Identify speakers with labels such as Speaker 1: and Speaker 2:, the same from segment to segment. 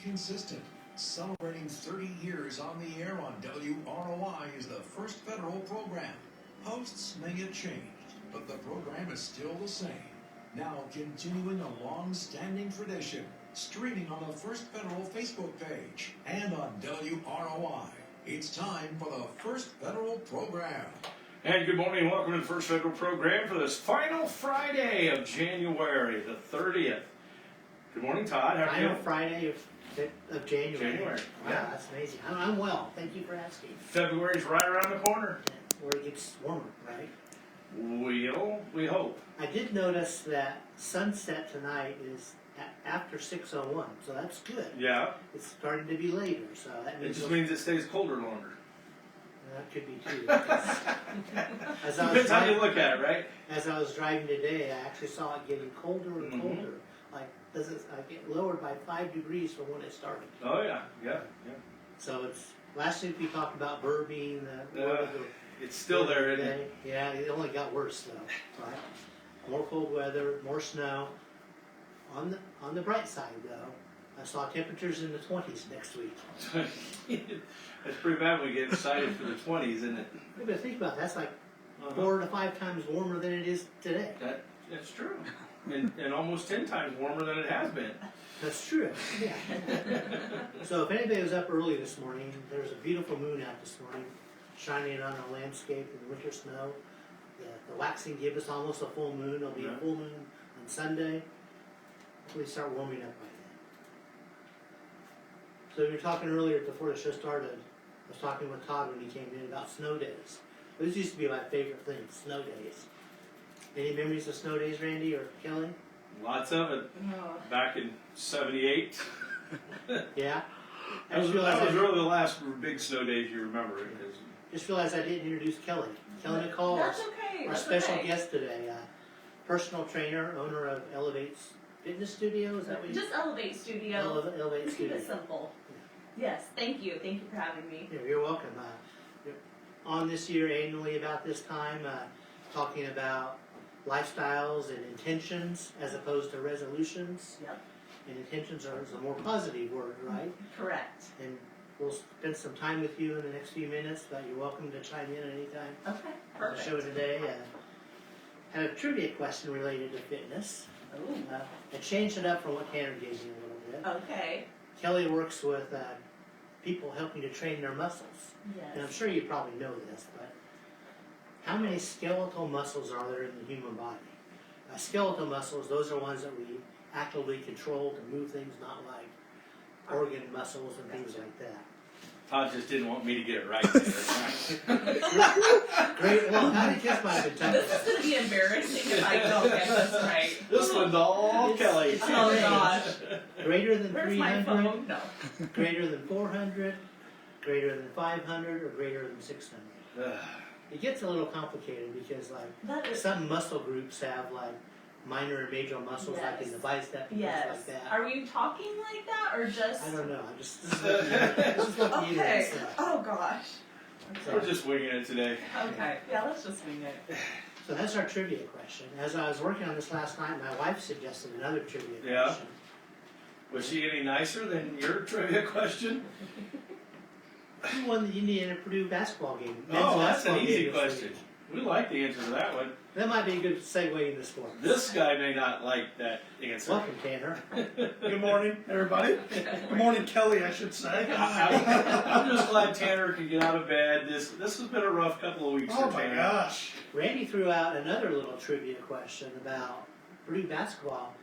Speaker 1: Consistent. Celebrating 30 years on the air on WROI is the first federal program. Hosts may have changed, but the program is still the same. Now continuing a long-standing tradition, streaming on the First Federal Facebook page and on WROI. It's time for the First Federal program.
Speaker 2: And good morning and welcome to the First Federal program for this final Friday of January, the 30th. Good morning, Todd. How are you?
Speaker 3: Final Friday of January.
Speaker 2: Wow,
Speaker 3: yeah, that's amazing. I'm well. Thank you for asking.
Speaker 2: February's right around the corner.
Speaker 3: Where it gets warmer, right?
Speaker 2: We hope.
Speaker 3: I did notice that sunset tonight is after 6:01, so that's good.
Speaker 2: Yeah.
Speaker 3: It's starting to be later, so that means
Speaker 2: It just means it stays colder longer.
Speaker 3: that could be too. As
Speaker 2: Depends how you look at it, right?
Speaker 3: As I was driving today, I actually saw it getting colder and colder. Like, I get lowered by 5 degrees from when it started.
Speaker 2: Oh yeah.
Speaker 3: So it's last week we talked about Burr being
Speaker 2: it's still there, isn't it?
Speaker 3: Yeah, it only got worse though. Right? More cold weather, more snow. On the bright side though, I saw temperatures in the 20s next week.
Speaker 2: It's pretty bad when we get excited for the 20s, isn't it?
Speaker 3: Yeah, but think about it, that's like 4 to 5 times warmer than it is today.
Speaker 2: That's true. And almost 10 times warmer than it has been.
Speaker 3: That's true. Yeah. So if anybody was up early this morning, there was a beautiful moon out this morning, shining on the landscape in the winter snow. The waxing gave us almost a full moon. There'll be a full moon on Sunday. We start warming up by then. So we were talking earlier before the show started. I was talking with Todd when he came in about snow days. Those used to be my favorite thing, snow days. Any memories of snow days, Randy or Kelly?
Speaker 2: Lots of it.
Speaker 4: No.
Speaker 2: Back in '78.
Speaker 3: Yeah.
Speaker 2: That was really the last big snow days you remember.
Speaker 3: Just realized I didn't introduce Kelly. Kelly McCall,
Speaker 4: That's okay.
Speaker 3: our special guest today. Personal trainer, owner of Elevate's Fitness Studio. Is that what you
Speaker 4: Just Elevate Studio.
Speaker 3: Elevate
Speaker 4: Keep
Speaker 3: Studio.
Speaker 4: it simple. Yes, thank you. Thank you for having me.
Speaker 3: Yeah, you're welcome. You're on this year annually about this time, talking about lifestyles and intentions as opposed to resolutions.
Speaker 4: Yep.
Speaker 3: And intentions are a more positive word, right?
Speaker 4: Correct.
Speaker 3: And we'll spend some time with you in the next few minutes, but you're welcome to chime in anytime.
Speaker 4: Okay,
Speaker 3: On the
Speaker 4: perfect.
Speaker 3: show today, had a trivia question related to fitness.
Speaker 4: Ooh.
Speaker 3: I changed it up from what Tanner gave me a little bit.
Speaker 4: Okay.
Speaker 3: Kelly works with people helping to train their muscles. And I'm
Speaker 4: Yes.
Speaker 3: sure you probably know this, but how many skeletal muscles are there in the human body? Skeletal muscles, those are ones that we actively control to move things, not like organ muscles and things like that.
Speaker 2: Todd just didn't want me to get it right there.
Speaker 3: Great. Well, I think this might have been tough.
Speaker 4: This is going to be embarrassing if I don't get this right.
Speaker 2: This one's all Kelly.
Speaker 4: Oh, gosh.
Speaker 3: Greater than
Speaker 4: Where's my
Speaker 3: 300,
Speaker 4: phone? No.
Speaker 3: greater than 400, greater than 500, or greater than 600. It gets a little complicated because
Speaker 4: That is,
Speaker 3: some muscle groups have like minor and major muscles, like in the bicep and
Speaker 4: yes.
Speaker 3: things like that.
Speaker 4: Are we talking like that or just?
Speaker 3: I don't know. I'm just this is what the internet
Speaker 4: Okay.
Speaker 3: said.
Speaker 4: Oh, gosh.
Speaker 2: We're just winging it today.
Speaker 4: Okay. Yeah, let's just wing it.
Speaker 3: So that's our trivia question. As I was working on this last night, my wife suggested another trivia
Speaker 2: Yeah.
Speaker 3: question.
Speaker 2: Was she any nicer than your trivia question?
Speaker 3: Who won the Indiana Purdue basketball game?
Speaker 2: Oh, that's an
Speaker 3: basketball
Speaker 2: easy
Speaker 3: game this
Speaker 2: question.
Speaker 3: week?
Speaker 2: We like the answer to that one.
Speaker 3: That might be a good segue into sports.
Speaker 2: This guy may not like that answer.
Speaker 3: Welcome, Tanner.
Speaker 5: Good morning, everybody. Good morning, Kelly, I should say.
Speaker 2: I'm just glad Tanner could get out of bed. This has been a rough couple of weeks
Speaker 5: Oh
Speaker 2: for
Speaker 5: my
Speaker 2: Tanner.
Speaker 5: gosh.
Speaker 3: Randy threw out another little trivia question about Purdue basketball.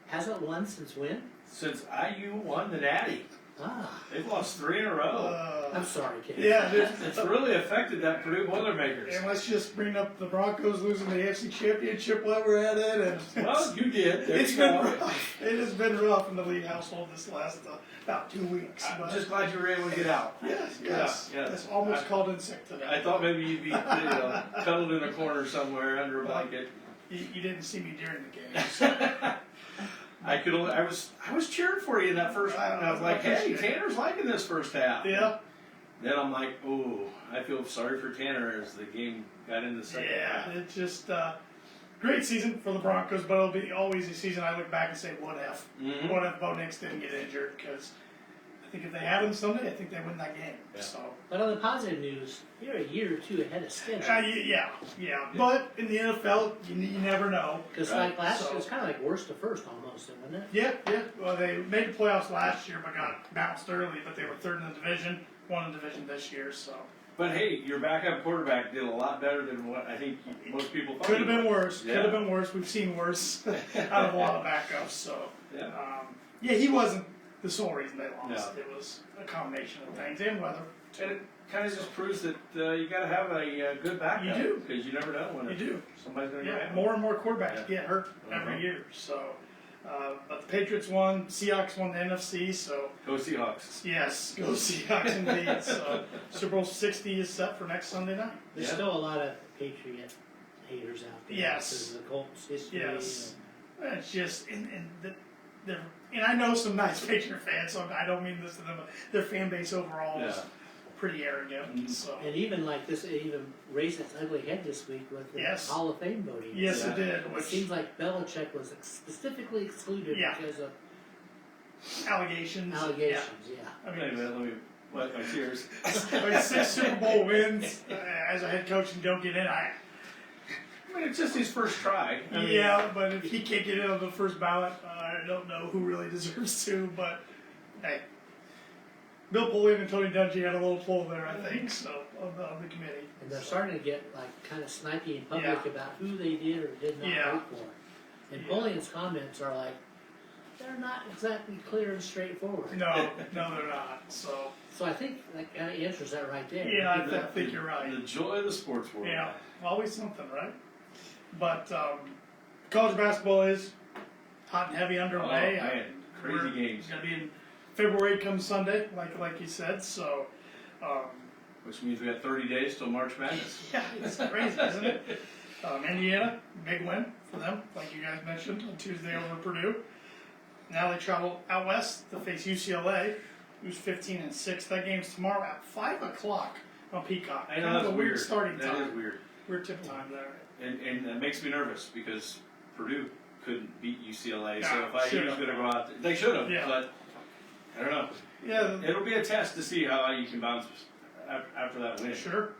Speaker 3: Hasn't won since when?
Speaker 2: Since IU won the Natty,
Speaker 3: Ah,
Speaker 2: they've lost 3 in a row.
Speaker 3: I'm sorry, Tanner.
Speaker 5: Yeah,
Speaker 2: It's really affected that Purdue Boilermakers.
Speaker 5: and let's just bring up the Broncos losing the AFC Championship while we're at it. And
Speaker 2: Well, you did. There
Speaker 5: it's
Speaker 2: you
Speaker 5: been
Speaker 2: go.
Speaker 5: rough. It has been rough in the league household this last about 2 weeks.
Speaker 2: I'm
Speaker 5: But
Speaker 2: just glad you were able to get out.
Speaker 5: yes.
Speaker 2: Yeah.
Speaker 5: It's almost called in sick today.
Speaker 2: I thought maybe you'd be cuddled in a corner somewhere under a blanket.
Speaker 5: You didn't see me during the game. So.
Speaker 2: I was cheering for you in that first half, and I was like, hey, Tanner's liking this first half.
Speaker 5: Yeah.
Speaker 2: Then I'm like, ooh, I feel sorry for Tanner as the game got into the second half.
Speaker 5: Yeah. It just great season for the Broncos, but it'll be always a season I look back and say, what if?
Speaker 2: Mhm.
Speaker 5: What if Bo Nix didn't get injured? Because I think if they have him Sunday, I think they win that game.
Speaker 2: Yeah.
Speaker 5: So.
Speaker 3: But on the positive news, you're a year or two ahead of schedule.
Speaker 5: Yeah. But in the NFL, you never know.
Speaker 3: Because
Speaker 2: Right.
Speaker 3: like last
Speaker 5: So-
Speaker 3: year, it was kind of like worst to first almost, wasn't it?
Speaker 5: Yeah. Well, they made the playoffs last year, but got bounced early. But they were third in the division, won the division this year. So
Speaker 2: But hey, your backup quarterback did a lot better than what I think most people thought.
Speaker 5: could have
Speaker 2: he
Speaker 5: been
Speaker 2: would.
Speaker 5: worse.
Speaker 2: Yeah.
Speaker 5: Could have been worse. We've seen worse out of a lot of backups. So
Speaker 2: Yeah.
Speaker 5: he wasn't the sole reason they lost.
Speaker 2: No.
Speaker 5: It was a combination of things and weather.
Speaker 2: And it kind of just proves that you got to have a good backup.
Speaker 5: You do.
Speaker 2: Because you never know when
Speaker 5: You do.
Speaker 2: somebody's going to
Speaker 5: Yeah,
Speaker 2: get
Speaker 5: more and more quarterbacks
Speaker 2: Yeah.
Speaker 5: get hurt every
Speaker 2: Uh-huh.
Speaker 5: year. So, but the Patriots won, Seahawks won the NFC. So
Speaker 2: Go Seahawks.
Speaker 5: yes, go Seahawks indeed. So Super Bowl 60 is set for next Sunday night.
Speaker 3: There's
Speaker 2: Yeah.
Speaker 3: still a lot of Patriot haters out there.
Speaker 5: Yes.
Speaker 3: Because of the Colts history.
Speaker 5: Yes. It's just and I know some nice Patriot fans, so I don't mean this to them, but their fan base overall is
Speaker 2: Yeah.
Speaker 5: pretty arrogant. So
Speaker 3: And even like this, it even raised its ugly head this week with the
Speaker 5: Yes.
Speaker 3: Hall of Fame voting.
Speaker 5: yes,
Speaker 2: Yeah.
Speaker 5: it did.
Speaker 3: It
Speaker 5: Which
Speaker 3: seems like Belichick was specifically excluded
Speaker 5: Yeah.
Speaker 3: because of
Speaker 5: allegations.
Speaker 3: allegations, yeah.
Speaker 5: I
Speaker 2: Wait a
Speaker 5: mean,
Speaker 2: minute, let me wipe my tears.
Speaker 5: like 6 Super Bowl wins as a head coach and don't get in.
Speaker 2: I mean, it's just his first try. I mean,
Speaker 5: Yeah, but if he can't get in on the first ballot, I don't know who really deserves to. But hey, Bill Polian and Tony Dungy had a little pull there, I think, so on the committee.
Speaker 3: And they're starting to get like kind of snipey in public
Speaker 5: Yeah.
Speaker 3: about who they did or did not
Speaker 5: Yeah.
Speaker 3: vote for. And
Speaker 5: Yeah.
Speaker 3: Polian's comments are like, they're not exactly clear and straightforward.
Speaker 5: No, they're not. So
Speaker 3: So I think that kind of answers that right there.
Speaker 5: yeah, I think you're right.
Speaker 2: The joy of the sports world.
Speaker 5: Yeah, always something, right? But college basketball is hot and heavy
Speaker 2: Oh,
Speaker 5: underway.
Speaker 2: man, crazy
Speaker 5: We're
Speaker 2: games.
Speaker 5: gonna be in February come Sunday, like you said. So
Speaker 2: Which means we got 30 days till March Madness.
Speaker 5: yeah, it's crazy, isn't it? Indiana, big win for them, like you guys mentioned on Tuesday over Purdue. Now they travel out west to face UCLA, who's 15-6. That game's tomorrow at 5 o'clock on Peacock.
Speaker 2: I know
Speaker 5: Kind of
Speaker 2: that's
Speaker 5: a weird starting
Speaker 2: That
Speaker 5: time.
Speaker 2: is weird.
Speaker 5: Weird tip time there.
Speaker 2: And that makes me nervous because Purdue couldn't beat UCLA. So
Speaker 5: No,
Speaker 2: if I
Speaker 5: should've.
Speaker 2: was going to go out, they should have.
Speaker 5: Yeah.
Speaker 2: But I don't know.
Speaker 5: Yeah,
Speaker 2: It'll be a test to see how you can bounce after that win.
Speaker 5: sure.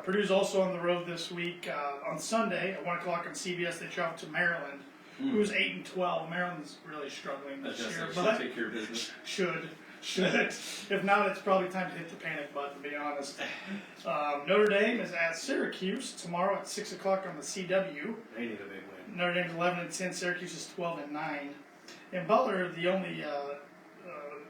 Speaker 5: Purdue's also on the road this week. On Sunday at 1 o'clock on CBS, they travel to Maryland, who's 8-12. Maryland's really struggling
Speaker 2: That's
Speaker 5: this
Speaker 2: just
Speaker 5: year,
Speaker 2: they
Speaker 5: but
Speaker 2: should take care of business.
Speaker 5: should. If not, it's probably time to hit the panic button, to be honest. Notre Dame is at Syracuse tomorrow at 6 o'clock on the CW.
Speaker 2: They need a big win.
Speaker 5: Notre Dame's 11-10. Syracuse is 12-9. And Butler, the only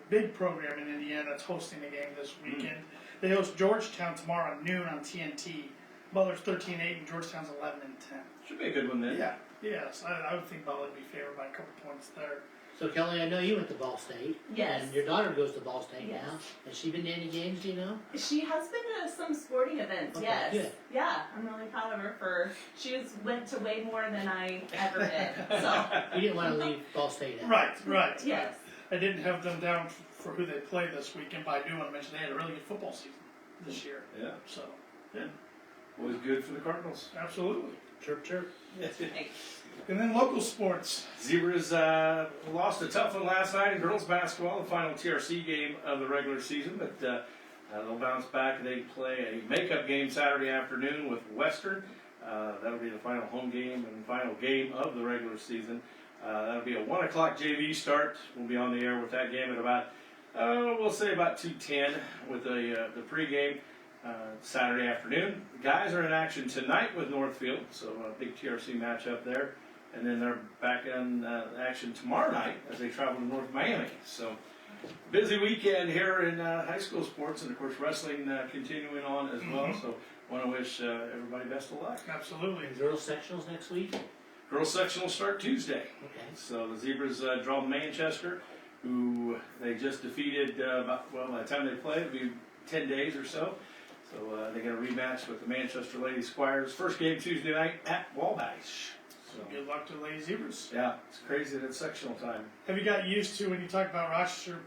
Speaker 5: big program in Indiana that's hosting the game this weekend. They host Georgetown tomorrow at noon on TNT. Butler's 13-8 and Georgetown's 11-10.
Speaker 2: Should be a good one then.
Speaker 5: Yeah, yes, I would think Butler would be favored by a couple points there.
Speaker 3: So Kelly, I know you went to Ball State.
Speaker 4: Yes.
Speaker 3: And your daughter goes to Ball State
Speaker 4: Yes.
Speaker 3: now. Has she been to any games, do you know?
Speaker 4: She has been to some sporting events,
Speaker 3: Okay,
Speaker 4: yes.
Speaker 3: good.
Speaker 4: Yeah, I'm really proud of her she went to way more than I ever did. So
Speaker 3: You didn't want to leave Ball State out.
Speaker 5: Right.
Speaker 4: yes.
Speaker 5: I didn't have them down for who they play this weekend, but I do want to mention they had a really good football season this year.
Speaker 2: Yeah.
Speaker 5: So, yeah,
Speaker 2: Always good for the Cardinals.
Speaker 5: absolutely.
Speaker 3: Chirp, chirp.
Speaker 5: And then local sports.
Speaker 2: Zebras lost a tough one last night in girls basketball, the final TRC game of the regular season, but they'll bounce back. They play a makeup game Saturday afternoon with Western. That'll be the final home game and final game of the regular season. That'll be a 1 o'clock JV start. We'll be on the air with that game at about, we'll say about 2:10 with the pregame Saturday afternoon. The guys are in action tonight with Northfield, so a big TRC matchup there. And then they're back in action tomorrow night as they travel to North Miami. So busy weekend here in high school sports, and of course wrestling continuing on as well. So want to wish everybody best of luck.
Speaker 5: Absolutely.
Speaker 3: And girls sectionals next week?
Speaker 2: Girls section will start Tuesday.
Speaker 3: Okay.
Speaker 2: So the Zebras draw Manchester, who they just defeated by the time they play, it'll be 10 days or so. So they got a rematch with the Manchester Lady Squires. First game Tuesday night at Wabash. So So,
Speaker 5: Good luck to the Lady Zebras.
Speaker 2: yeah, it's crazy that it's sectional time.
Speaker 5: Have you got used to when you talk about Rochester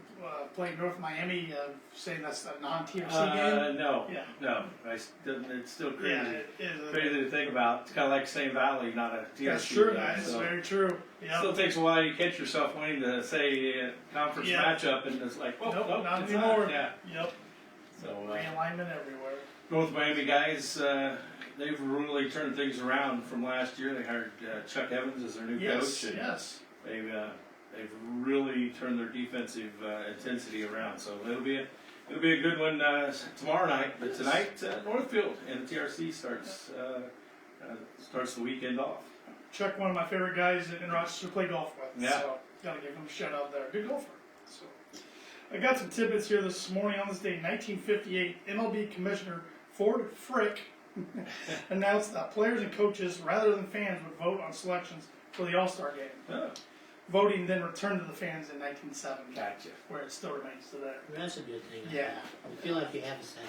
Speaker 5: playing North Miami, saying that's a non-TRC game?
Speaker 2: No,
Speaker 5: Yeah.
Speaker 2: no, it's still crazy.
Speaker 5: Yeah, it is.
Speaker 2: Crazy to think about. It's kind of like Same Valley, not a TRC
Speaker 5: That's true.
Speaker 2: game,
Speaker 5: That is
Speaker 2: so.
Speaker 5: very true. Yeah.
Speaker 2: Still takes a while. You catch yourself wanting to say conference
Speaker 5: Yeah.
Speaker 2: matchup, and it's like, well,
Speaker 5: Nope, not
Speaker 2: it's
Speaker 5: anymore.
Speaker 2: Yeah.
Speaker 5: Yep.
Speaker 2: So
Speaker 5: Realignment everywhere.
Speaker 2: North Miami guys, they've really turned things around from last year. They hired Chuck Evans as their new
Speaker 5: Yes.
Speaker 2: coach, and
Speaker 5: Yes.
Speaker 2: they've really turned their defensive intensity around. So it'll be a good one tomorrow night. But tonight, Northfield and the TRC starts the weekend off.
Speaker 5: Chuck, one of my favorite guys in Rochester, to play golf with.
Speaker 2: Yeah.
Speaker 5: So gotta give him a shout out there. Good golfer. So I got some tidbits here this morning. On this day, 1958, MLB Commissioner Ford Frick announced that players and coaches, rather than fans, would vote on selections for the All-Star game.
Speaker 2: Oh,
Speaker 5: Voting then returned to the fans in 1970,
Speaker 2: gotcha.
Speaker 5: where it still remains today.
Speaker 3: That's a good thing.
Speaker 5: Yeah.
Speaker 3: I feel like you have a say.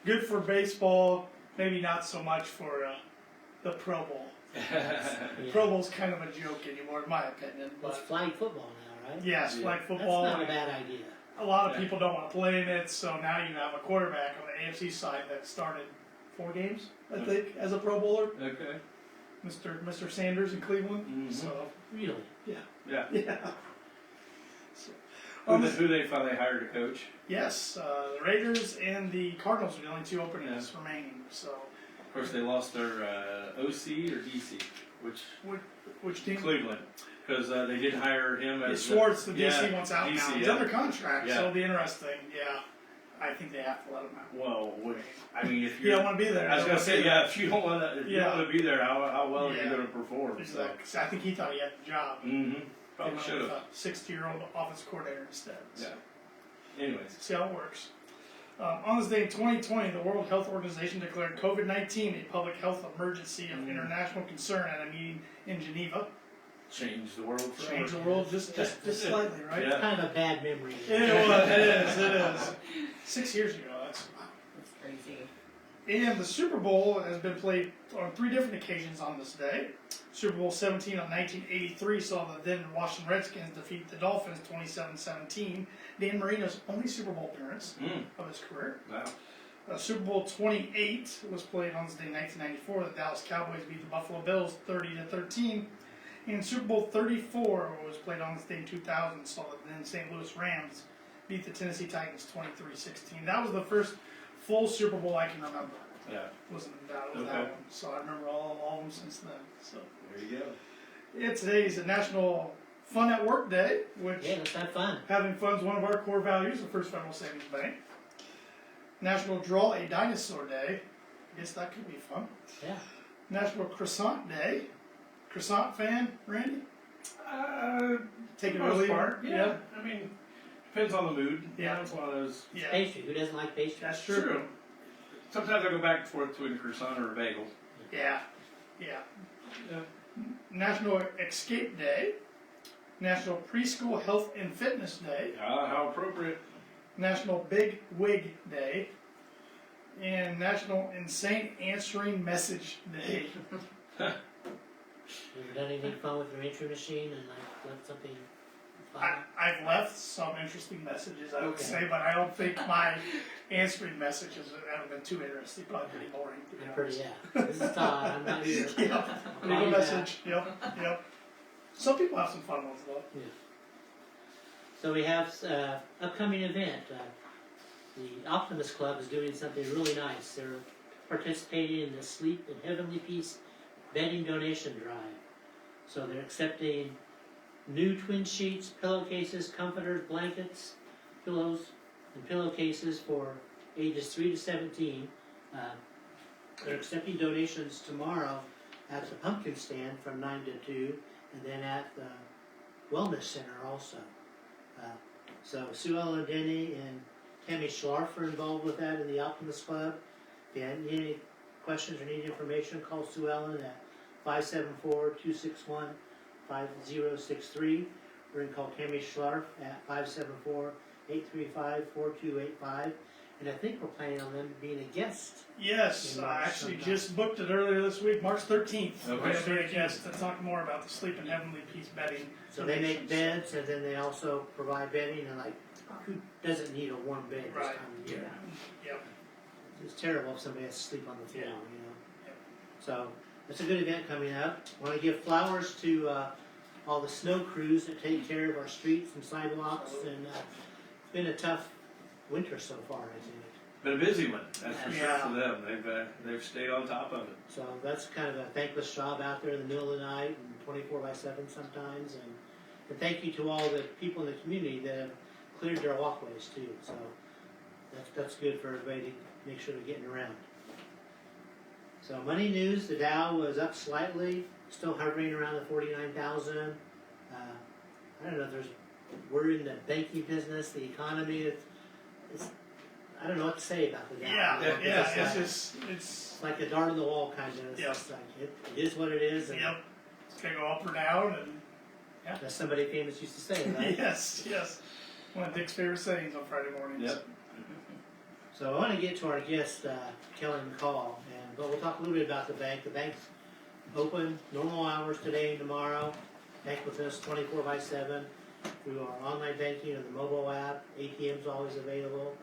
Speaker 5: Good for baseball, maybe not so much for the Pro Bowl.
Speaker 3: Yeah.
Speaker 5: Pro Bowl's kind of a joke anymore, in my opinion.
Speaker 3: It's
Speaker 5: But
Speaker 3: flag football now, right?
Speaker 5: yes,
Speaker 2: Yeah.
Speaker 5: flag
Speaker 3: That's
Speaker 5: football.
Speaker 3: not a bad idea.
Speaker 5: A lot of
Speaker 2: Yeah.
Speaker 5: people don't want to play in it, so now you have a quarterback on the AFC side that started 4 games, I think, as a Pro Bowler,
Speaker 2: Okay.
Speaker 5: Mr. Sanders in Cleveland.
Speaker 2: Mhm.
Speaker 5: So
Speaker 3: Really?
Speaker 2: Yeah.
Speaker 5: yeah. So,
Speaker 2: Who they finally hired to coach?
Speaker 5: yes, the Raiders and the Cardinals are the only 2 openings remaining. So
Speaker 2: Of course, they lost their OC or DC,
Speaker 5: which team?
Speaker 2: Cleveland, because they did hire him as
Speaker 5: Schwartz, the DC
Speaker 2: yeah,
Speaker 5: wants out
Speaker 2: DC,
Speaker 5: now. He's
Speaker 2: yeah.
Speaker 5: under contract,
Speaker 2: Yeah.
Speaker 5: so it'll be interesting. Yeah, I think they have to let him out.
Speaker 2: Well, I mean, if
Speaker 5: You
Speaker 2: you're,
Speaker 5: don't want to be there.
Speaker 2: I was
Speaker 5: You
Speaker 2: gonna
Speaker 5: don't
Speaker 2: say,
Speaker 5: wanna be
Speaker 2: yeah, if you don't want to, be there, how well are
Speaker 5: Yeah.
Speaker 2: you going to perform?
Speaker 5: there. Exactly. So I think he thought he had the job.
Speaker 2: Mm-hmm. Probably
Speaker 5: They went
Speaker 2: should
Speaker 5: with
Speaker 2: have.
Speaker 5: a 60-year-old office coordinator instead. So.
Speaker 2: Yeah. Anyways,
Speaker 5: See how it works. On this day in 2020, the World Health Organization declared COVID-19 a public health emergency of international concern at a meeting in Geneva.
Speaker 2: change the world forever.
Speaker 5: Change the world just slightly, right?
Speaker 2: Yeah.
Speaker 3: It's kind of a bad memory.
Speaker 5: It is. 6 years ago, that's wow.
Speaker 4: That's crazy.
Speaker 5: And the Super Bowl has been played on 3 different occasions on this day. Super Bowl 17 of 1983 saw the then Washington Redskins defeat the Dolphins 27-17. Dan Marino's only Super Bowl appearance of his career.
Speaker 2: Wow.
Speaker 5: Super Bowl 28 was played on this day in 1994. The Dallas Cowboys beat the Buffalo Bills 30-13. And Super Bowl 34 was played on this day in 2000. Saw the then St. Louis Rams beat the Tennessee Titans 23-16. That was the first full Super Bowl I can remember.
Speaker 2: Yeah.
Speaker 5: Wasn't that? It was
Speaker 2: Okay.
Speaker 5: that one. So I remember all of them since then. So
Speaker 2: There you go.
Speaker 5: yeah, today is a National Fun at Work Day, which
Speaker 3: Yeah, let's have fun.
Speaker 5: having fun is one of our core values of First Federal Savings Bank. National Draw a Dinosaur Day. I guess that could be fun.
Speaker 3: Yeah.
Speaker 5: National Croissant Day. Croissant fan, Randy? Take it
Speaker 2: for the most
Speaker 5: early.
Speaker 2: part, yeah. I mean, depends on the mood.
Speaker 5: Yeah.
Speaker 2: It's one of those.
Speaker 5: Yeah.
Speaker 3: Pastry. Who doesn't like pastry?
Speaker 5: That's true.
Speaker 2: Sometimes I go back and forth between a croissant or a bagel.
Speaker 5: Yeah. Yeah.
Speaker 2: Yeah.
Speaker 5: National Escape Day. National Preschool Health and Fitness Day.
Speaker 2: How appropriate.
Speaker 5: National Big Wig Day. And National Insane Answering Message Day.
Speaker 3: Have you done anything fun with your entry machine and like left something fun?
Speaker 5: I've left some interesting messages, I would
Speaker 3: Okay.
Speaker 5: say, but I don't think my answering messages have been too interesting. Probably pretty boring, to be honest.
Speaker 3: Yeah. This is Todd. I'm not here.
Speaker 5: Yep.
Speaker 3: I'll
Speaker 5: Leave a
Speaker 3: be
Speaker 5: message. Yep. Some people have some fun ones though.
Speaker 3: Yeah. So we have upcoming event. The Optimus Club is doing something really nice. They're participating in the Sleep in Heavenly Peace bedding donation drive. So they're accepting new twin sheets, pillowcases, comforters, blankets, pillows, and pillowcases for ages 3 to 17. They're accepting donations tomorrow at the pumpkin stand from 9 to 2, and then at the Wellness Center also. So Sue Ellen Denny and Tammy Schlarf are involved with that in the Optimus Club. If you need any questions or need information, call Sue Ellen at 574-261-5063, or you can call Tammy Schlarf at 574-835-4285. and I think we're planning on them being a guest.
Speaker 5: Yes,
Speaker 3: In
Speaker 5: I
Speaker 3: March
Speaker 5: actually
Speaker 3: sometime.
Speaker 5: just booked it earlier this week, March 13th.
Speaker 2: Okay.
Speaker 5: We're going to be a guest to talk more about the Sleep in Heavenly Peace bedding.
Speaker 3: So they make
Speaker 5: donations.
Speaker 3: beds, and then they also provide bedding, and like, who doesn't need a warm bed this
Speaker 5: Right.
Speaker 3: time of year?
Speaker 5: Yep.
Speaker 3: It's terrible if somebody has to sleep on the floor,
Speaker 5: Yeah.
Speaker 3: you know?
Speaker 5: Yep.
Speaker 3: So, it's a good event coming up. Want to give flowers to all the snow crews that take care of our streets and sidewalks, and it's been a tough winter so far, I think.
Speaker 2: Been a busy one, that's for sure
Speaker 5: Yeah.
Speaker 2: for them. They've stayed on top of it.
Speaker 3: So that's kind of a thankless job out there in the middle of the night and 24/7 sometimes. And thank you to all the people in the community that have cleared their walkways too. So that's good for everybody to make sure they're getting around. So money news, the Dow was up slightly, still hovering around the 49,000. I don't know if we're in the banking business, the economy, it's I don't know what to say about the Dow.
Speaker 5: It's
Speaker 3: Like a dart on the wall kind of. It's
Speaker 5: Yep.
Speaker 3: just like it is what it is. And
Speaker 5: yep. It's going to go up or down, and
Speaker 3: As somebody famous used to say, right?
Speaker 5: yes. One of Dick's favorite sayings on Friday mornings.
Speaker 2: Yep.
Speaker 3: So I want to get to our guest, Kelly McCall, but we'll talk a little bit about the bank. The bank's open, normal hours today and tomorrow. Bank with us 24/7 through our online banking and the mobile app. ATM's always available.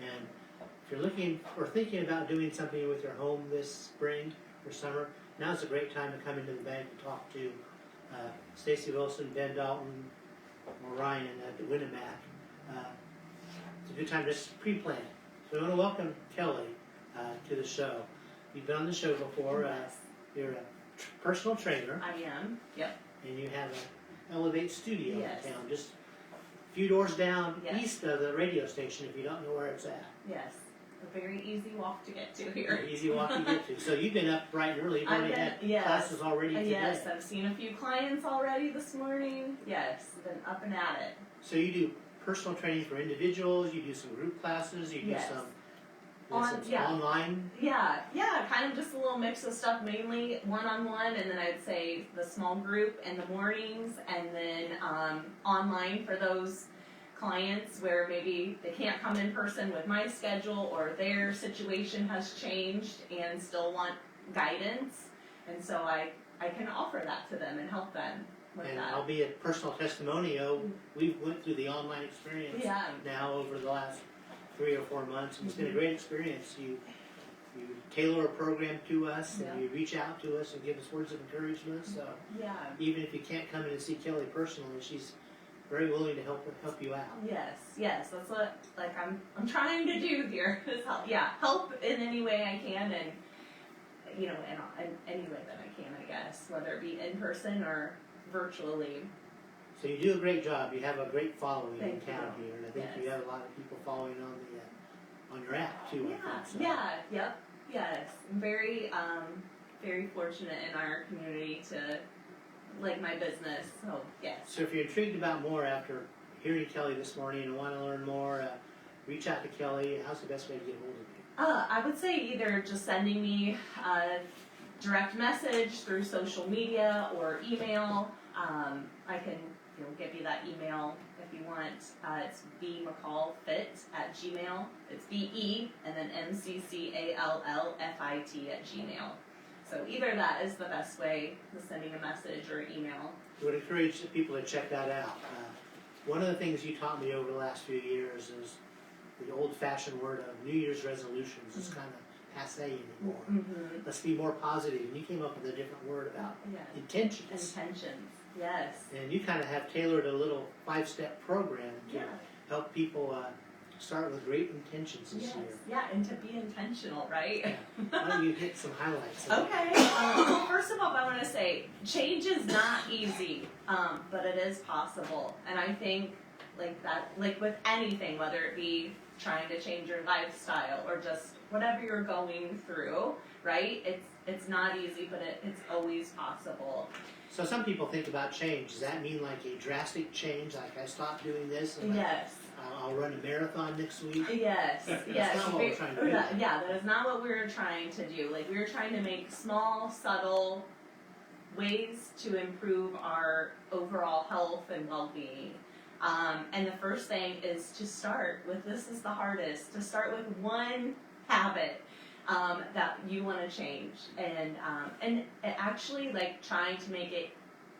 Speaker 3: And if you're looking or thinking about doing something with your home this spring or summer, now's a great time to come into the bank and talk to Stacy Wilson, Ben Dalton, or Ryan at the Winnemac. It's a good time to just pre-plan. So I want to welcome Kelly to the show. You've been on the show before.
Speaker 4: Yes.
Speaker 3: You're a personal trainer,
Speaker 4: I am. Yep.
Speaker 3: and you have an Elevate studio
Speaker 4: Yes.
Speaker 3: in town, just a few doors down
Speaker 4: Yes.
Speaker 3: east of the radio station if you don't know where it's at.
Speaker 4: Yes. A very easy walk to get to here.
Speaker 3: Easy walk to get to. So you've been up bright and early. You've
Speaker 4: I've
Speaker 3: already
Speaker 4: been-
Speaker 3: had
Speaker 4: yes.
Speaker 3: classes already today.
Speaker 4: Yes, I've seen a few clients already this morning. Yes, been up and at it.
Speaker 3: So you do personal training for individuals, you do some group classes, you do
Speaker 4: Yes.
Speaker 3: some
Speaker 4: Yeah.
Speaker 3: online.
Speaker 4: Yeah, kind of just a little mix of stuff, mainly one-on-one, and then I'd say the small group in the mornings, and then online for those clients where maybe they can't come in person with my schedule or their situation has changed and still want guidance, and so I can offer that to them and help them with
Speaker 3: And
Speaker 4: that.
Speaker 3: I'll be a personal testimonial. We've went through the online experience
Speaker 4: Yeah.
Speaker 3: now over the last 3 or 4 months, and it's been a great experience. You tailor a program to us, and
Speaker 4: Yeah.
Speaker 3: you reach out to us and give us words of encouragement. So
Speaker 4: Yeah.
Speaker 3: even if you can't come in and see Kelly personally, she's very willing to help you out.
Speaker 4: Yes, that's what I'm trying to do here is help in any way I can, and in any way that I can, I guess, whether it be in person or virtually.
Speaker 3: So you do a great job. You have a great following in
Speaker 4: Thank
Speaker 3: town
Speaker 4: you.
Speaker 3: here, and I think
Speaker 4: Yes.
Speaker 3: you have a lot of people following on your app too. I think, so.
Speaker 4: Yes. I'm very very fortunate in our community to like my business. So yes.
Speaker 3: So if you're intrigued about more after hearing Kelly this morning and want to learn more, reach out to Kelly. How's the best way to get hold of you?
Speaker 4: I would say either just sending me a direct message through social media or email. I can give you that email if you want. It's bmccallfit@gmail. It's BE and then MCCALLFIT@gmail. So either that is the best way of sending a message or email.
Speaker 3: I would encourage people to check that out. One of the things you taught me over the last few years is the old-fashioned word of New Year's resolutions is kind of passé anymore.
Speaker 4: Mm-hmm.
Speaker 3: Let's be more positive. And you came up with a different word about
Speaker 4: Yeah.
Speaker 3: intentions.
Speaker 4: Intentions. Yes.
Speaker 3: And you kind of have tailored a little 5-step program to
Speaker 4: Yeah.
Speaker 3: help people start with great intentions this
Speaker 4: Yes.
Speaker 3: year.
Speaker 4: Yeah, and to be intentional, right?
Speaker 3: Why don't you hit some highlights?
Speaker 4: Okay. Well, first of all, I want to say change is not easy, but it is possible. And I think like with anything, whether it be trying to change your lifestyle or just whatever you're going through, right? It's not easy, but it's always possible.
Speaker 3: So some people think about change. Does that mean like a drastic change, like I stopped doing this and
Speaker 4: Yes.
Speaker 3: I'll run a marathon next week?
Speaker 4: Yes, yes.
Speaker 3: not what we're trying to do.
Speaker 4: Yeah, that is not what we're trying to do. Like, we're trying to make small, subtle ways to improve our overall health and well-being. And the first thing is to start with, this is the hardest, to start with one habit that you want to change, and actually like trying to make it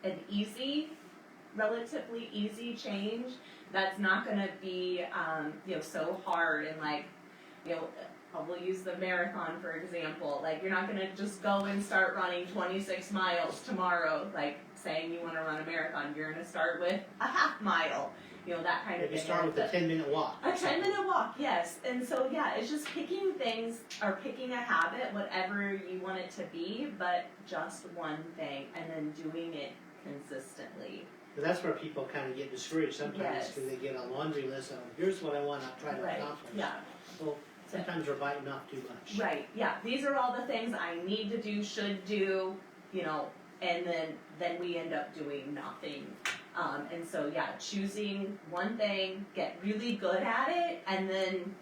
Speaker 4: an easy, relatively easy change that's not going to be so hard, and like we'll use the marathon for example. Like you're not going to just go and start running 26 miles tomorrow, like saying you want to run a marathon. You're going to start with a half mile, that kind of
Speaker 3: Maybe
Speaker 4: thing.
Speaker 3: start with a 10-minute walk.
Speaker 4: A 10-minute walk, yes. And so, yeah, it's just picking things, or picking a habit, whatever you want it to be, but just one thing, and then doing it consistently.
Speaker 3: But that's where people kind of get discouraged sometimes,
Speaker 4: Yes.
Speaker 3: because they get a laundry list of, here's what I want to try to
Speaker 4: Right,
Speaker 3: accomplish.
Speaker 4: yeah.
Speaker 3: Well, sometimes we're biting off too much.
Speaker 4: Right, yeah. These are all the things I need to do, should do, and then we end up doing nothing. And so, yeah, choosing one thing, get really good at it, and then,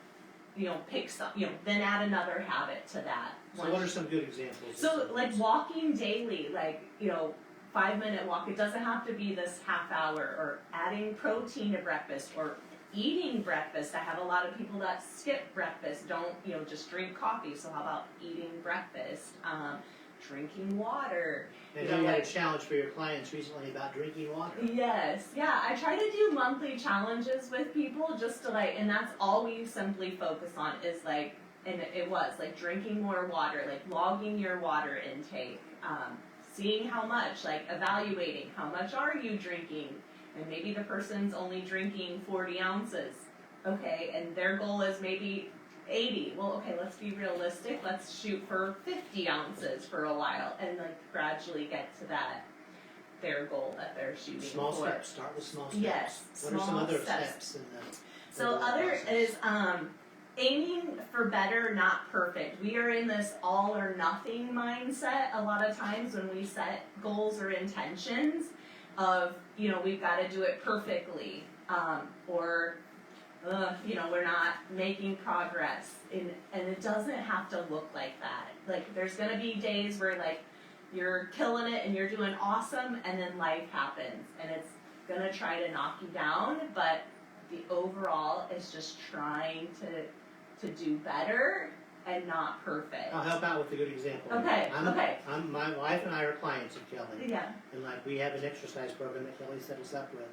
Speaker 4: pick some, then add another habit to that.
Speaker 3: So what are some good examples?
Speaker 4: So, like walking daily, 5-minute walk, it doesn't have to be this half hour, or adding protein to breakfast, or eating breakfast. I have a lot of people that skip breakfast, don't, just drink coffee, so how about eating breakfast? Drinking water.
Speaker 3: And you had a challenge for your clients recently about drinking water.
Speaker 4: Yes, yeah, I try to do monthly challenges with people just to and that's all we simply focus on is and it was drinking more water, logging your water intake, seeing how much, evaluating how much are you drinking, and maybe the person's only drinking 40 ounces, okay, and their goal is maybe 80. Well, okay, let's be realistic. Let's shoot for 50 ounces for a while, and gradually get to their goal that they're shooting
Speaker 3: Small
Speaker 4: for.
Speaker 3: steps. Start with small steps.
Speaker 4: Yes,
Speaker 3: What are some
Speaker 4: small
Speaker 3: other
Speaker 4: steps.
Speaker 3: steps in the?
Speaker 4: So other is aiming for better, not perfect. We are in this all or nothing mindset a lot of times when we set goals or intentions of we've got to do it perfectly, or we're not making progress, and it doesn't have to look like that. There's gonna be days where you're killing it and you're doing awesome, and then life happens and it's gonna try to knock you down, but the overall is just trying to do better and not perfect.
Speaker 3: I'll help out with a good example.
Speaker 4: Okay, okay.
Speaker 3: My wife and I are clients of Kelly.
Speaker 4: Yeah.
Speaker 3: And we have an exercise program that Kelly set us up with.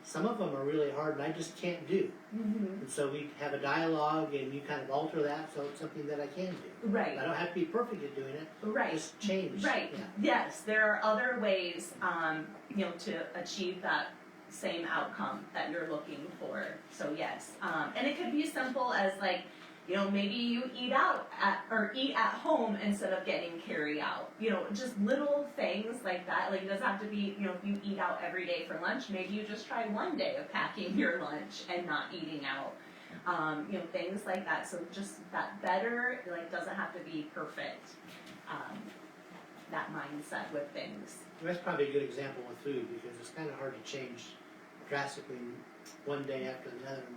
Speaker 3: Some of them are really hard and I just can't do.
Speaker 4: Mm-hmm.
Speaker 3: And so we have a dialogue and you kind of alter that so it's something that I can do.
Speaker 4: Right.
Speaker 3: I don't have to be perfect at doing it.
Speaker 4: Right.
Speaker 3: Just change.
Speaker 4: Right.
Speaker 3: Yeah.
Speaker 4: Yes, there are other ways, to achieve that same outcome that you're looking for. So yes, and it could be as simple as maybe you eat at home instead of getting carry out. Just little things like that. It doesn't have to be, if you eat out every day for lunch, maybe you just try one day of packing your lunch and not eating out. Things like that. So just that better, doesn't have to be perfect. That mindset with things.
Speaker 3: That's probably a good example with food because it's kind of hard to change drastically one day after another and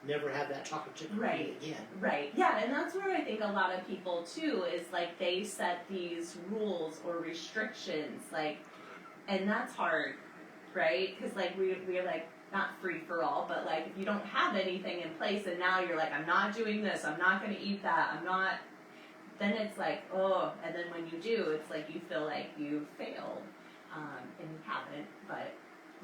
Speaker 3: never have that chocolate chip cookie again.
Speaker 4: Right, yeah, and that's where I think a lot of people too is they set these rules or restrictions, and that's hard, right? Because we're not free for all, but if you don't have anything in place and now you're I'm not doing this, I'm not going to eat that, I'm not, then it's oh, and then when you do, it's you feel you've failed, and you haven't, but.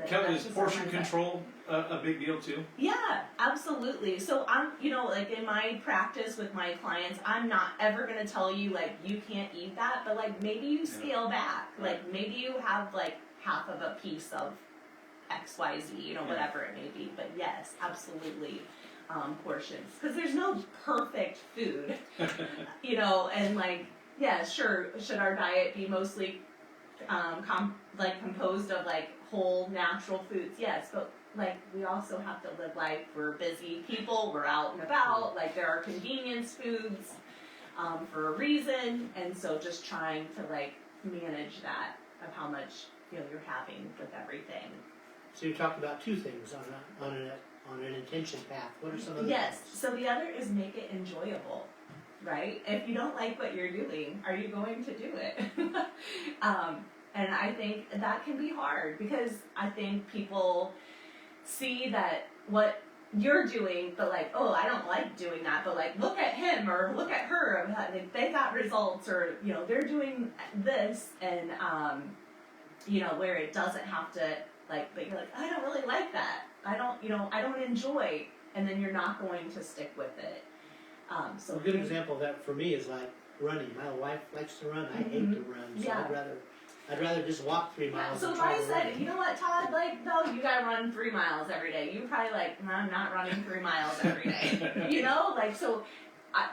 Speaker 2: Kelly, is portion control a big deal too?
Speaker 4: Yeah, absolutely. So I'm, in my practice with my clients, I'm not ever going to tell you, you can't eat that, but maybe you scale back. Maybe you have, half of a piece of XYZ, whatever it may be. But yes, absolutely, portions. Because there's no perfect food, and yeah, sure, should our diet be mostly composed of whole natural foods? Yes, but we also have to live life. We're busy people, we're out and about, there are convenience foods for a reason, and so just trying to manage that of how much you're having with everything.
Speaker 3: So you talked about two things on an intention path. What are some of the
Speaker 4: Yes, so the other is make it enjoyable. Right? If you don't like what you're doing, are you going to do it? And I think that can be hard because I think people, see that what you're doing, but like, oh, I don't like doing that, but like, look at him or look at her, they got results, or, you know, they're doing this, and, you know, where it doesn't have to, like, but you're like, I don't really like that, I don't enjoy, and then you're not going to stick with it. So
Speaker 3: a good example of that for me is like running. My wife likes to run, I hate to run, so
Speaker 4: Yeah.
Speaker 3: I'd rather just walk 3
Speaker 4: Yeah,
Speaker 3: miles.
Speaker 4: so
Speaker 3: and
Speaker 4: if
Speaker 3: try
Speaker 4: I
Speaker 3: to
Speaker 4: said,
Speaker 3: run.
Speaker 4: you know what, Todd, like, no, you gotta run 3 miles every day, you're probably like, no, I'm not running 3 miles every day. You know, like, so,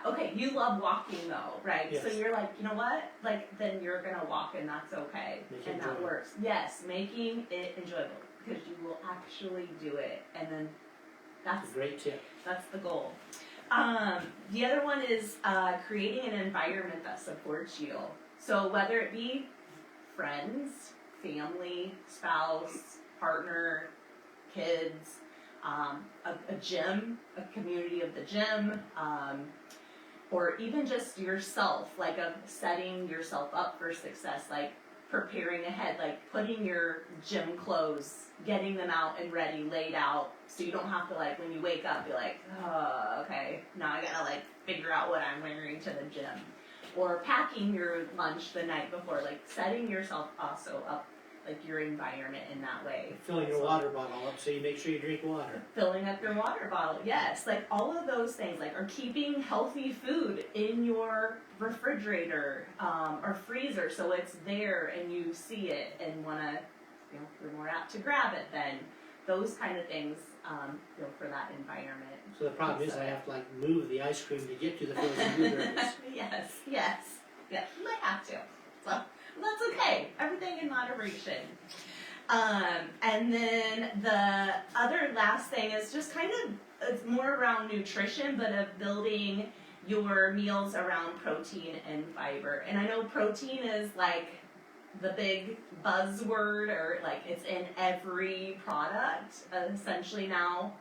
Speaker 4: okay, you love walking though, right? So
Speaker 3: Yes.
Speaker 4: you're like, you know what, like, then you're gonna walk, and that's okay,
Speaker 3: Make it
Speaker 4: and that
Speaker 3: enjoyable.
Speaker 4: works. Yes, making it enjoyable, because you will actually do it, and then
Speaker 3: That's a great tip.
Speaker 4: that's the goal. The other one is creating an environment that supports you. So whether it be friends, family, spouse, partner, kids, a gym, a community of the gym, or even just yourself, like setting yourself up for success, like preparing ahead, like putting your gym clothes, getting them out and ready, laid out, so you don't have to, like, when you wake up, be like, oh, okay, now I gotta, like, figure out what I'm wearing to the gym. Or packing your lunch the night before, like, setting yourself also up, like, your environment in that way.
Speaker 3: Filling your water bottle up so you make sure you drink water.
Speaker 4: Filling up your water bottle, yes, like, all of those things, like, or keeping healthy food in your refrigerator, or freezer, so it's there and you see it and wanna, you know, you're more apt to grab it then. Those kind of things, you know, for that environment.
Speaker 3: So the problem is I have to like move the ice cream to get to the frozen blueberries.
Speaker 4: Yes, you might have to. So that's okay. Everything in moderation. And then the other last thing is just kind of, it's more around nutrition, but of building your meals around protein and fiber. And I know protein is like the big buzzword, or like it's in every product essentially now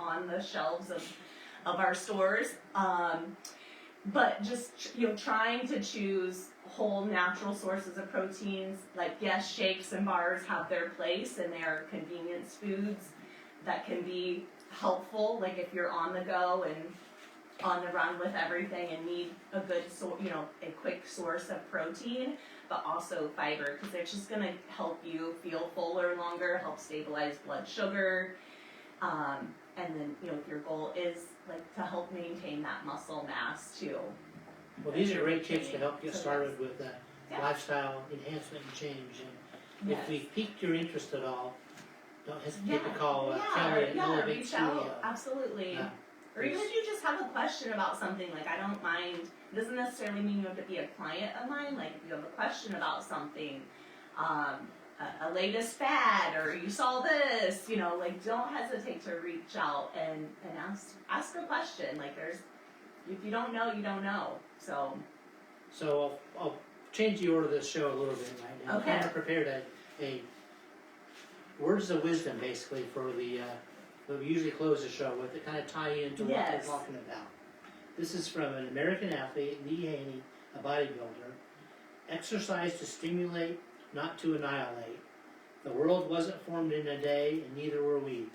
Speaker 4: on the shelves of our stores. But just, you know, trying to choose whole natural sources of proteins. Like, yes, shakes and bars have their place, and they are convenience foods that can be helpful, like if you're on the go and on the run with everything and need a good, a quick source of protein, but also fiber, because they're just gonna help you feel fuller longer, help stabilize blood sugar, and then, you know, your goal is like to help maintain that muscle mass too.
Speaker 3: Well, these are great tips to help get
Speaker 4: So
Speaker 3: started with
Speaker 4: yeah.
Speaker 3: lifestyle enhancement and change. And
Speaker 4: Yes.
Speaker 3: if we piqued your interest at all, don't hesitate to call Kelly at
Speaker 4: yeah,
Speaker 3: Elevate
Speaker 4: reach
Speaker 3: Studio.
Speaker 4: out, absolutely. Or even if you just have a question about something, like, I don't mind, it doesn't necessarily mean you have to be a client of mine, like if you have a question about something, a latest fad, or you saw this, you know, like, don't hesitate to reach out and ask a question. Like, if you don't know, you don't know.
Speaker 3: So I'll change the order of this show a little bit right now.
Speaker 4: Okay.
Speaker 3: I kind of prepared a words of wisdom basically for the we usually close the show with, to kind of tie into what
Speaker 4: Yes.
Speaker 3: we're talking about. This is from an American athlete, Lee Haney, a bodybuilder. Exercise to stimulate, not to annihilate. The world wasn't formed in a day, and neither were we.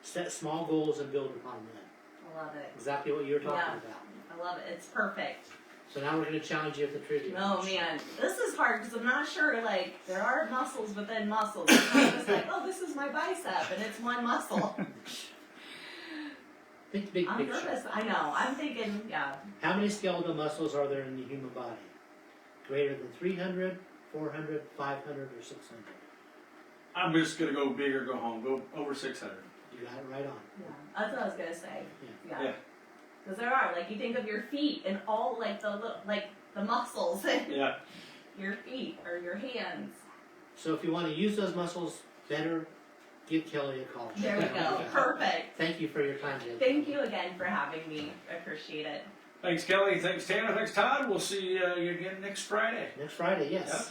Speaker 3: Set small goals and build upon them.
Speaker 4: I love it.
Speaker 3: Exactly what you were talking
Speaker 4: Yeah.
Speaker 3: about.
Speaker 4: I love it. It's perfect.
Speaker 3: So now we're going to challenge you with the trivia.
Speaker 4: Oh man, this is hard because I'm not sure, like, there are muscles within muscles. It's not just like, oh, this is my bicep and it's one muscle.
Speaker 3: Think big
Speaker 4: I'm
Speaker 3: picture.
Speaker 4: nervous. I know. I'm thinking, yeah.
Speaker 3: How many skeletal muscles are there in the human body? Greater than 300, 400, 500, or 600?
Speaker 2: I'm just gonna go big or go home. Go over 600.
Speaker 3: You got it right on.
Speaker 4: Yeah. That's what I was going to say.
Speaker 2: Yeah.
Speaker 4: Because there are, like, you think of your feet and all, like, the muscles in
Speaker 2: Yeah.
Speaker 4: your feet or your hands.
Speaker 3: So if you want to use those muscles better, give Kelly a call.
Speaker 4: There we go. Perfect.
Speaker 3: Thank you for your time today.
Speaker 4: Thank you again for having me. I appreciate it.
Speaker 2: Thanks, Kelly. Thanks, Tanner. Thanks, Todd. We'll see you again next Friday.
Speaker 3: Next Friday, yes.
Speaker 2: Yep.